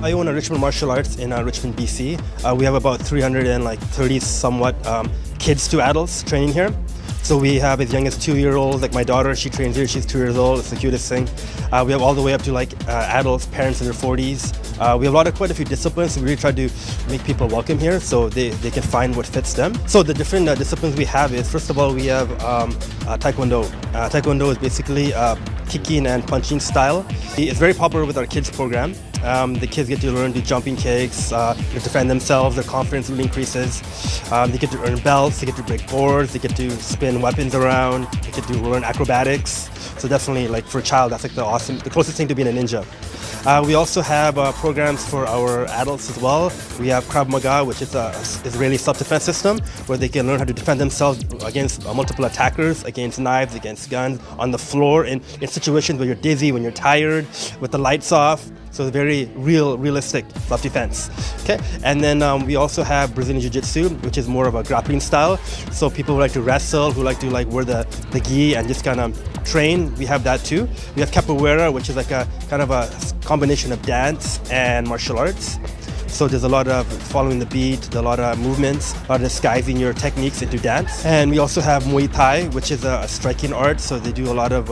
I own a Richmond Martial Arts in Richmond, BC. We have about 330 somewhat kids to adults training here. So we have as young as 2-year-olds, like my daughter, she trains here, she's 2 years old, it's the cutest thing. We have all the way up to like adults, parents in their 40s. We have quite a few disciplines, so we really try to make people welcome here so they can find what fits them. So the different disciplines we have is, first of all, we have Taekwondo. Taekwondo is basically kicking and punching style. It's very popular with our kids program. The kids get to learn to do jumping kicks, defend themselves, their confidence really increases. They get to earn belts, they get to break boards, they get to spin weapons around, they get to learn acrobatics. So definitely, like for a child, that's like the closest thing to being a ninja. We also have programs for our adults as well. We have Krav Maga, which is an Israeli self-defense system where they can learn how to defend themselves against multiple attackers, against knives, against guns, on the floor, in situations where you're dizzy, when you're tired, with the lights off. So very realistic self-defense. Okay, and then we also have Brazilian Jiu-Jitsu, which is more of a grappling style. So people who like to wrestle, who like to wear the gi and just kind of train, we have that too. We have Capoeira, which is like a kind of a combination of dance and martial arts. So there's a lot of following the beat, a lot of movements, a lot of disguising your techniques into dance. And we also have Muay Thai, which is a striking art. So they do a lot of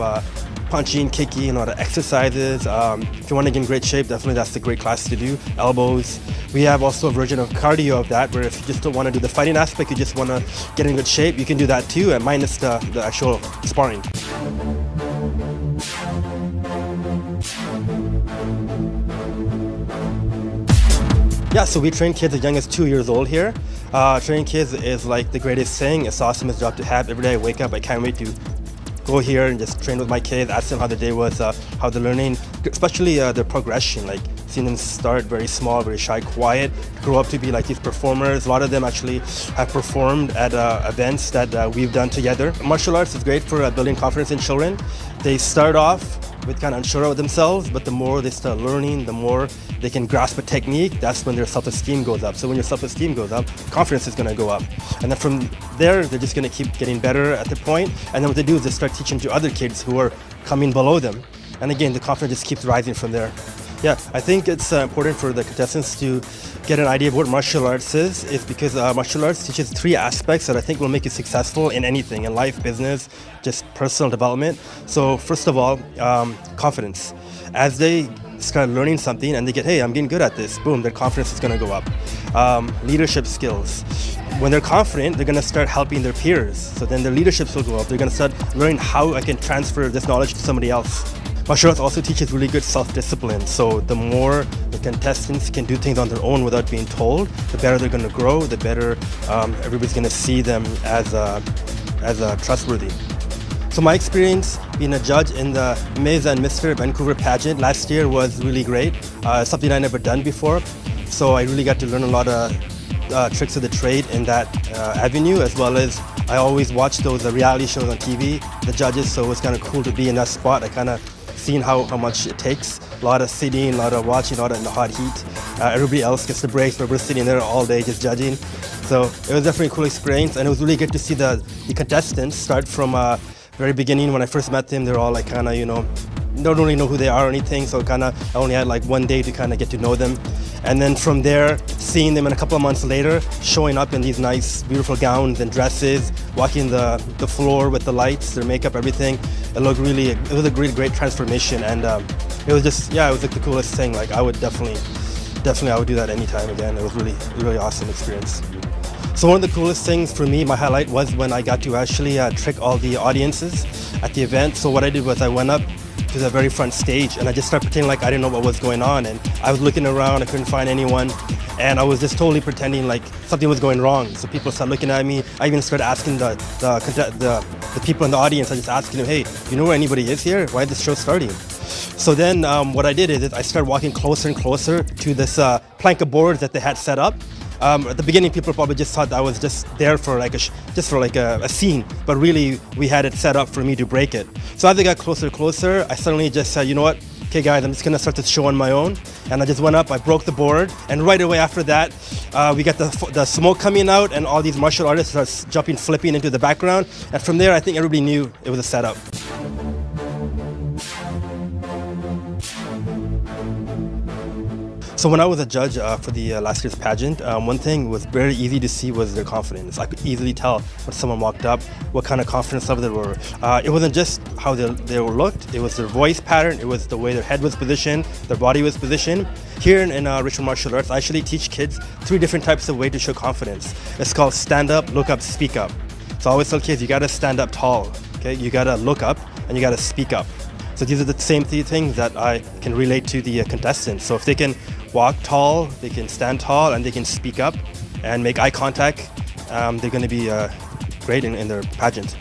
punching, kicking, a lot of exercises. If you want to get in great shape, definitely that's a great class to do. Elbows. We have also a version of cardio of that, where if you just don't want to do the fighting aspect, you just want to get in good shape, you can do that too, and minus the actual sparring. Yeah, so we train kids as young as 2 years old here. Training kids is like the greatest thing. It's the awesomest job to have. Every day I wake up, I can't wait to go here and just train with my kids, ask them how their day was, how they're learning, especially their progression, like seeing them start very small, very shy, quiet, grow up to be like these performers. A lot of them actually have performed at events that we've done together. Martial arts is great for building confidence in children. They start off with kind of unsure of themselves, but the more they start learning, the more they can grasp a technique, that's when their self-esteem goes up. So when your self-esteem goes up, confidence is going to go up. And then from there, they're just going to keep getting better at the point. And then what they do is they start teaching to other kids who are coming below them. And again, the confidence just keeps rising from there. Yeah, I think it's important for the contestants to get an idea of what martial arts is because martial arts teaches 3 aspects that I think will make you successful in anything, in life, business, just personal development. So first of all, confidence. As they start learning something and they get, hey, I'm getting good at this, boom, their confidence is going to go up. Leadership skills. When they're confident, they're going to start helping their peers. So then their leadership will go up. They're going to start learning how I can transfer this knowledge to somebody else. Martial arts also teaches really good self-discipline. So the more the contestants can do things on their own without being told, the better they're going to grow, the better everybody's going to see them as trustworthy. So my experience being a judge in the Ms. and Mr. Vancouver pageant last year was really great. Something I never done before. So I really got to learn a lot of tricks of the trade in that avenue, as well as I always watch those reality shows on TV, the judges, so it was kind of cool to be in that spot. I kind of seen how much it takes. A lot of sitting, a lot of watching, a lot of in the hot heat. Everybody else gets the breaks, but we're sitting there all day just judging. So it was definitely a cool experience, and it was really good to see the contestants start from very beginning. When I first met them, they're all like kind of, don't really know who they are or anything, so I only had like one day to kind of get to know them. And then from there, seeing them in a couple of months later, showing up in these nice, beautiful gowns and dresses, walking the floor with the lights, their makeup, everything. It was a great transformation, and it was just, yeah, it was like the coolest thing. Like I would definitely I would do that anytime again. It was really awesome experience. So one of the coolest things for me, my highlight, was when I got to actually trick all the audiences at the event. So what I did was I went up to the very front stage and I just started pretending like I didn't know what was going on, and I was looking around, I couldn't find anyone, and I was just totally pretending like something was going wrong. So people started looking at me. I even started asking the people in the audience, I just asking them, hey, you know where anybody is here? Why is this show starting? So then what I did is I started walking closer and closer to this plank of boards that they had set up. At the beginning, people probably just thought I was just there for like a scene, but really we had it set up for me to break it. So as I got closer and closer, I suddenly just said, you know what? Okay guys, I'm just gonna start this show on my own. And I just went up, I broke the board, and right away after that, we got the smoke coming out, and all these martial artists start jumping, flipping into the background. And from there, I think everybody knew it was a setup. So when I was a judge for the last year's pageant, one thing was very easy to see was their confidence. I could easily tell when someone walked up what kind of confidence level they were. It wasn't just how they looked, it was their voice pattern, it was the way their head was positioned, their body was positioned. Here in Ritual Martial Arts, I actually teach kids 3 different types of ways to show confidence. It's called stand up, look up, speak up. So I always tell kids, you gotta stand up tall, okay? You gotta look up and you gotta speak up. So these are the same 3 things that I can relate to the contestants. So if they can walk tall, they can stand tall, and they can speak up and make eye contact, they're going to be great in their pageant.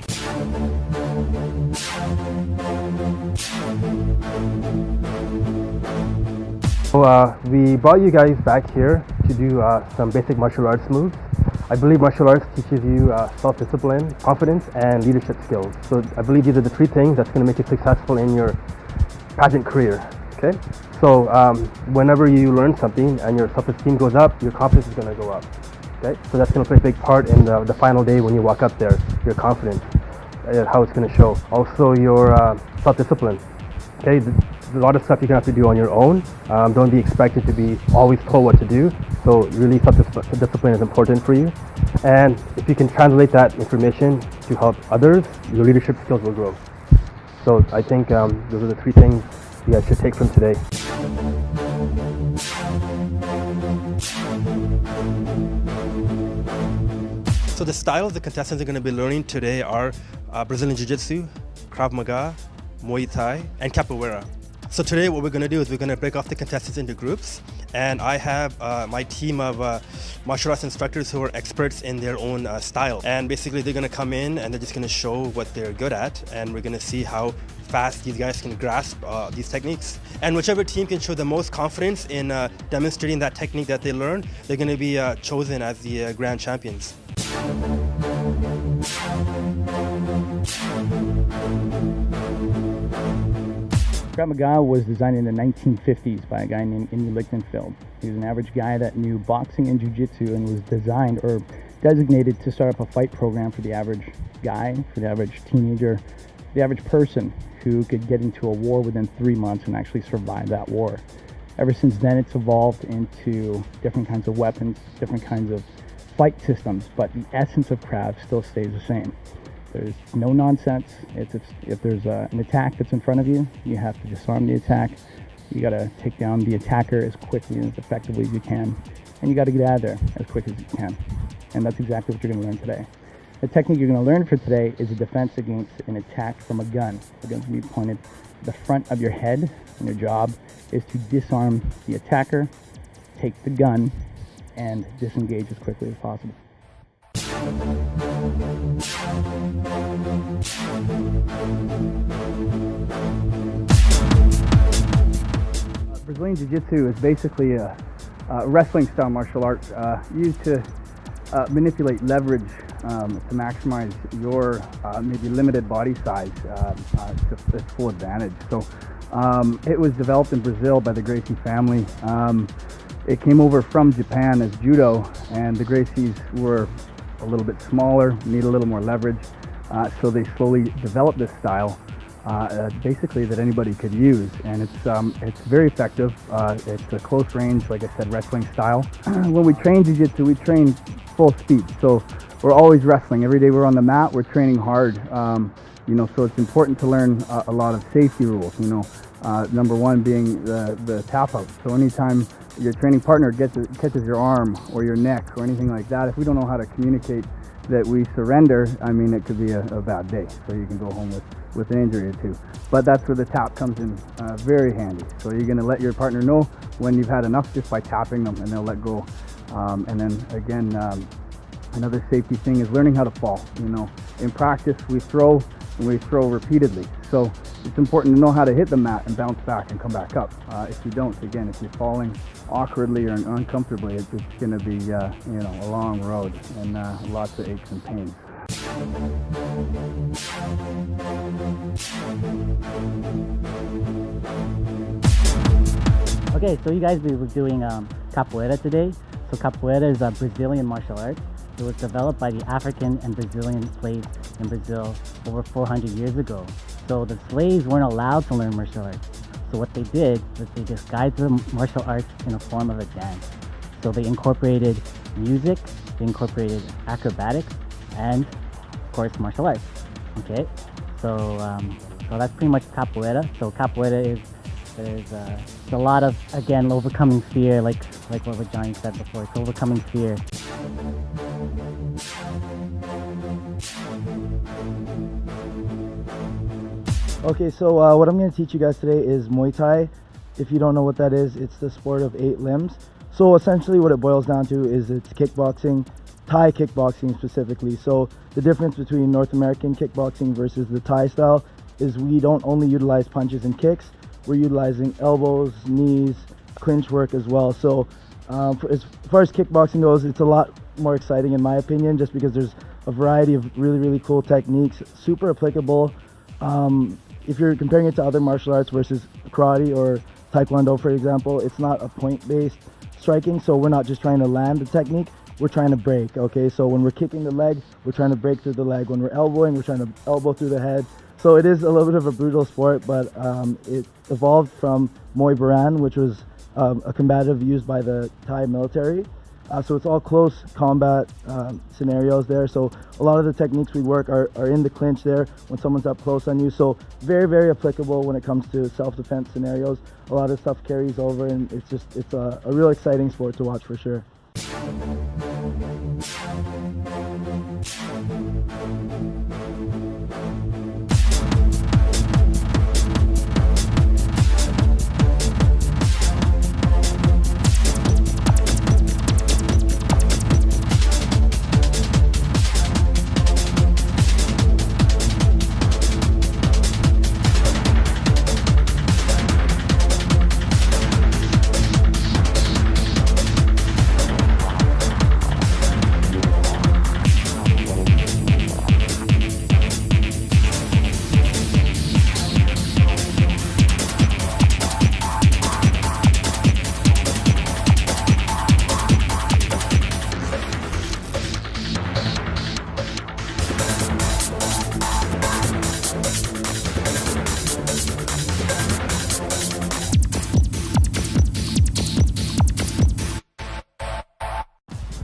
So we brought you guys back here to do some basic martial arts moves. I believe martial arts teaches you self-discipline, confidence, and leadership skills. So I believe these are the 3 things that's going to make you successful in your pageant career. Okay? So whenever you learn something and your self-esteem goes up, your confidence is going to go up. Okay? So that's going to play a big part in the final day when you walk up there, your confidence, how it's going to show. Also your self-discipline. Okay? There's a lot of stuff you're going to have to do on your own. Don't be expected to be always told what to do. So really self-discipline is important for you. And if you can translate that information to help others, your leadership skills will grow. So I think those are the 3 things you guys should take from today. So the styles the contestants are going to be learning today are Brazilian Jiu-Jitsu, Krav Maga, Muay Thai, and Capoeira. So today what we're going to do is we're going to break off the contestants into groups, and I have my team of martial arts instructors who are experts in their own style. And basically they're going to come in and they're just going to show what they're good at, and we're going to see how fast these guys can grasp these techniques. And whichever team can show the most confidence in demonstrating that technique that they learned, they're going to be chosen as the grand champions. Krav Maga was designed in the 1950s by a guy named Indy Lichtenfeld. He was an average guy that knew boxing and jiu-jitsu and was designed or designated to start up a fight program for the average guy, for the average teenager, the average person who could get into a war within 3 months and actually survive that war. Ever since then, it's evolved into different kinds of weapons, different kinds of fight systems, but the essence of Krav still stays the same. There's no nonsense. If there's an attack that's in front of you, you have to disarm the attack. You got to take down the attacker as quickly and as effectively as you can, and you got to get out of there as quick as you can. And that's exactly what you're going to learn today. The technique you're going to learn for today is a defense against an attack from a gun. The gun's going to be pointed at the front of your head, and your job is to disarm the attacker, take the gun, and disengage as quickly as possible. Brazilian Jiu-Jitsu is basically a wrestling style martial art used to manipulate leverage to maximize your maybe limited body size to its full advantage. So it was developed in Brazil by the Gracie family. It came over from Japan as judo, and the Gracies were a little bit smaller, need a little more leverage, so they slowly developed this style basically that anybody could use, and it's very effective. It's a close range, like I said, wrestling style. When we train jiu-jitsu, we train full speed, so we're always wrestling. Every day we're on the mat, we're training hard. So it's important to learn a lot of safety rules. Number one being the tap out. So anytime your training partner catches your arm or your neck or anything like that, if we don't know how to communicate that we surrender, I mean, it could be a bad day. So you can go home with an injury or 2. But that's where the tap comes in very handy. So you're going to let your partner know when you've had enough just by tapping them, and they'll let go. And then again, another safety thing is learning how to fall. In practice we throw, and we throw repeatedly. So it's important to know how to hit the mat and bounce back and come back up. If you don't, again, if you're falling awkwardly or uncomfortably, it's going to be a long road and lots of aches and pains. Okay, so you guys were doing capoeira today. So capoeira is a Brazilian martial art. It was developed by the African and Brazilian slaves in Brazil over 400 years ago. So the slaves weren't allowed to learn martial arts. So what they did was they disguised the martial arts in a form of a dance. So they incorporated music, they incorporated acrobatics, and of course martial arts. Okay, so that's pretty much capoeira. So capoeira is a lot of, again, overcoming fear, like what Johnny said before. It's overcoming fear. Okay, so what I'm going to teach you guys today is Muay Thai. If you don't know what that is, it's the sport of 8 limbs. So essentially what it boils down to is it's kickboxing, Thai kickboxing specifically. So the difference between North American kickboxing versus the Thai style is we don't only utilize punches and kicks, we're utilizing elbows, knees, clinch work as well. So as far as kickboxing goes, it's a lot more exciting in my opinion, just because there's a variety of really cool techniques, super applicable. If you're comparing it to other martial arts versus karate or taekwondo, for example, it's not a point-based striking, so we're not just trying to land the technique, we're trying to break, okay? So when we're kicking the leg, we're trying to break through the leg. When we're elbowing, we're trying to elbow through the head. So it is a little bit of a brutal sport, but it evolved from Muay Baran, which was a combative used by the Thai military. So it's all close combat scenarios there. So a lot of the techniques we work are in the clinch there when someone's up close on you. So very applicable when it comes to self-defense scenarios. A lot of stuff carries over, and it's a real exciting sport to watch for sure.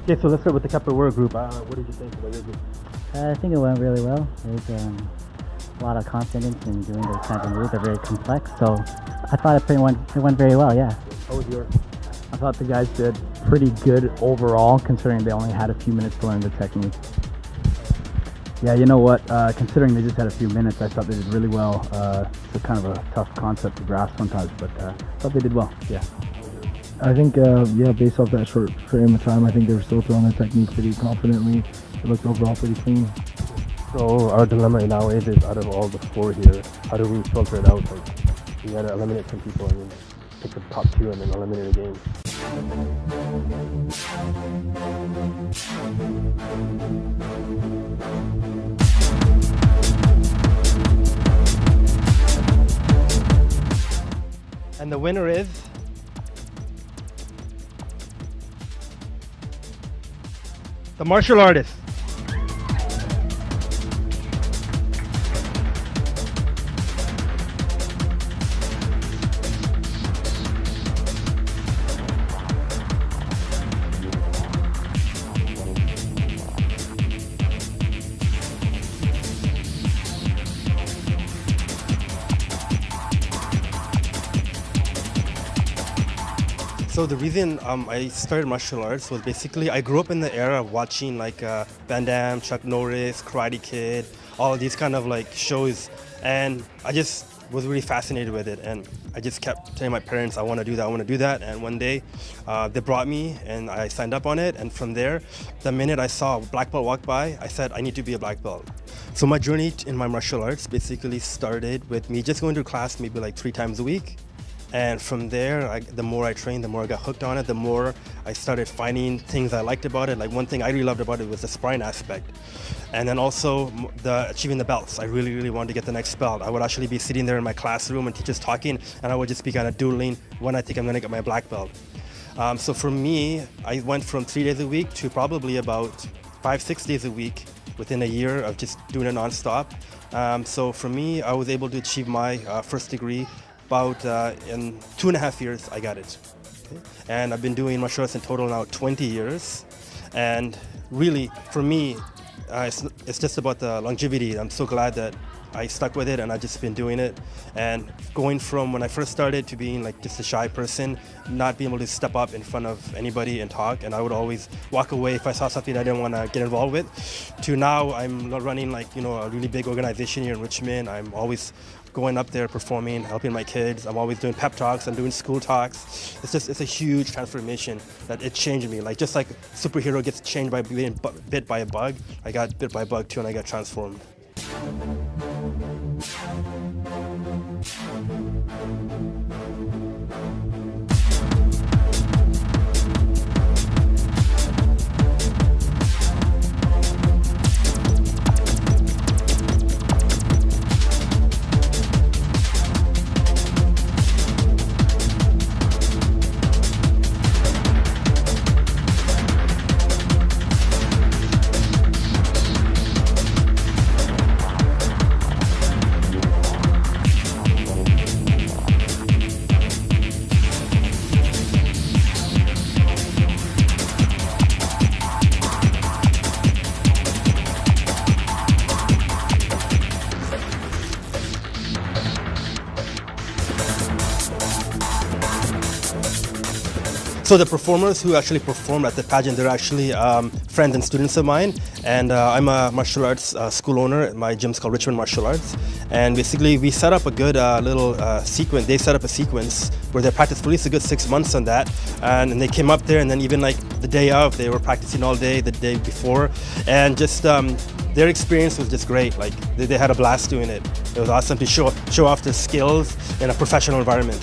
Okay, so let's start with the capoeira group. What did you think about your group? I think it went really well. There's a lot of confidence in doing those kinds of moves. They're very complex, so I thought it went very well, yeah. How was yours? I thought the guys did pretty good overall, considering they only had a few minutes to learn the technique. Yeah, you know what, considering they just had a few minutes, I thought they did really well. It's kind of a tough concept to grasp sometimes, but I thought they did well, yeah. I think, based off that short frame of time, I think they were still throwing the technique pretty confidently. It looked overall pretty clean. So our dilemma now is out of all the 4 here, how do we filter it out? Like, we gotta eliminate some people and then pick the top 2 and then eliminate a game. And the winner is the martial artist. So the reason I started martial arts was basically I grew up in the era of watching like Van Damme, Chuck Norris, Karate Kid, all of these kind of like shows, and I just was really fascinated with it, and I just kept telling my parents I want to do that, and one day they brought me and I signed up on it, and from there, the minute I saw a black belt walk by, I said I need to be a black belt. So my journey in my martial arts basically started with me just going to class maybe like 3 times a week. And from there, the more I trained, the more I got hooked on it, the more I started finding things I liked about it. Like one thing I really loved about it was the sparring aspect. And then also achieving the belts. I really wanted to get the next belt. I would actually be sitting there in my classroom and teachers talking, and I would just be kind of doodling when I think I'm gonna get my black belt. So for me, I went from 3 days a week to probably about 5-6 days a week within a year of just doing it nonstop. So for me, I was able to achieve my first degree about in 2.5 years, I got it. Okay? And I've been doing martial arts in total now 20 years. And really, for me, it's just about the longevity. I'm so glad that I stuck with it, and I've just been doing it. And going from when I first started to being like just a shy person, not being able to step up in front of anybody and talk, and I would always walk away if I saw something I didn't want to get involved with, to now I'm running like, you know, a really big organization here in Richmond. I'm always going up there performing, helping my kids. I'm always doing pep talks, I'm doing school talks. It's a huge transformation that it changed me. Like just like superhero gets changed by being bit by a bug, I got bit by a bug too, and I got transformed. So the performers who actually performed at the pageant, they're actually friends and students of mine, and I'm a martial arts school owner. My gym's called Richmond Martial Arts, and basically we set up a good little sequence. They set up a sequence where they practiced for at least a good 6 months on that, and they came up there, and then even like the day of, they were practicing all day, the day before, and just their experience was just great. Like they had a blast doing it. It was awesome to show off their skills in a professional environment.